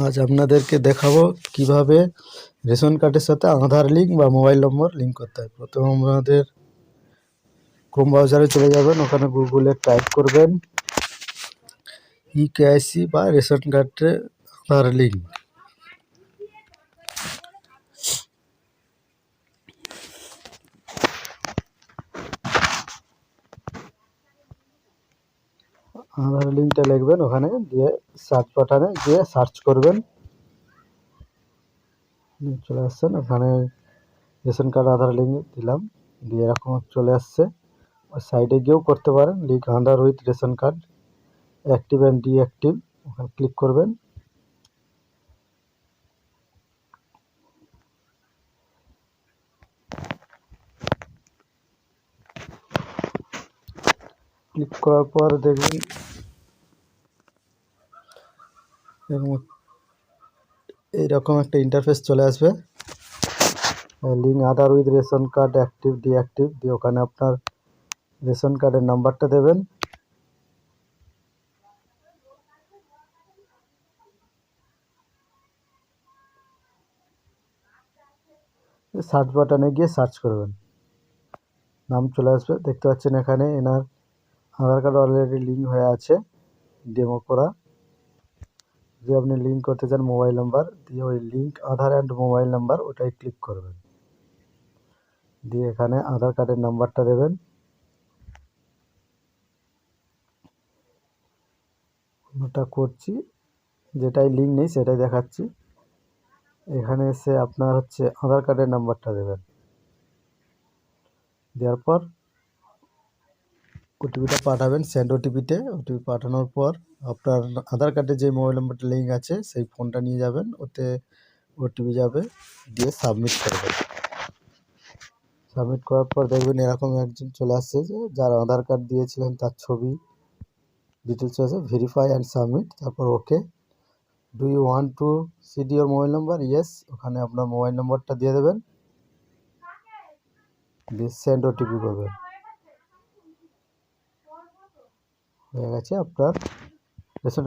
আজ আপনাদেরকে দেখাবো কিভাবে রেশন কার্ডের সাথে আধার লিঙ্ক বা মোবাইল নম্বর লিঙ্ক করতে হয়। প্রথমে আমাদের ক্রোম ব্রাউজারে চলে যাবেন, ওখানে গুগলে টাইপ করবেন ইকেআইসি বা রেশন কার্ডে আধার লিঙ্ক। আধার লিঙ্কটা লিখবেন, ওখানে দিয়ে সার্চ বাটনে গিয়ে সার্চ করবেন, চলে আসছেন। ওখানে রেশন কার্ড আধার লিঙ্ক দিলাম, দিয়ে এরকম চলে আসছে। ওই সাইডে গিয়েও করতে পারেন, link Aadhaar with ration card active and deactive, ওখানে ক্লিক করবেন। ক্লিক করার পর দেখবেন এইরকম একটা ইন্টারফেস চলে আসবে। Link Aadhaar with ration card active deactive দিয়ে ওখানে আপনার রেশন কার্ডের নাম্বারটা দেবেন। সার্চ বাটনে গিয়ে সার্চ করবেন, নাম চলে আসবে। দেখতে পাচ্ছেন এখানে এনার আধার কার্ড অলরেডি লিঙ্ক হয়ে আছে, ডেমো করা। যে আপনি লিঙ্ক করতে চান মোবাইল নাম্বার দিয়ে, ওই link Aadhaar and mobile number ওটাই ক্লিক করবেন, দিয়ে এখানে আধার কার্ডের নাম্বারটা দেবেন। ওটা করছি, যেটাই লিঙ্ক নেই সেটাই দেখাচ্ছি। এখানে এসে আপনার আধার কার্ডের নাম্বারটা দেবেন, দেওয়ার পর ওটিপিটা পাঠাবেন সেন্ড ওটিপিতে। ওটিপি পাঠানোর পর আপনার আধার কার্ডের যে মোবাইল নাম্বারটা লিঙ্ক আছে সেই ফোনটা নিয়ে যাবেন, ওতে ওটিপি যাবে, দিয়ে সাবমিট করবেন। সাবমিট করার পর দেখবেন এরকম একজন চলে আসছে, যে যার আধার কার্ড দিয়েছিলেন তার ছবি ডিটেলস আছে, ভেরিফাই অ্যান্ড সাবমিট, তারপর okay. Do you want to seed your mobile number? Yes, ওখানে আপনার মোবাইল নাম্বারটা দিয়ে দেবেন, দিয়ে সেন্ড ওটিপি করবেন। হয়ে গেছে আপনার রেশন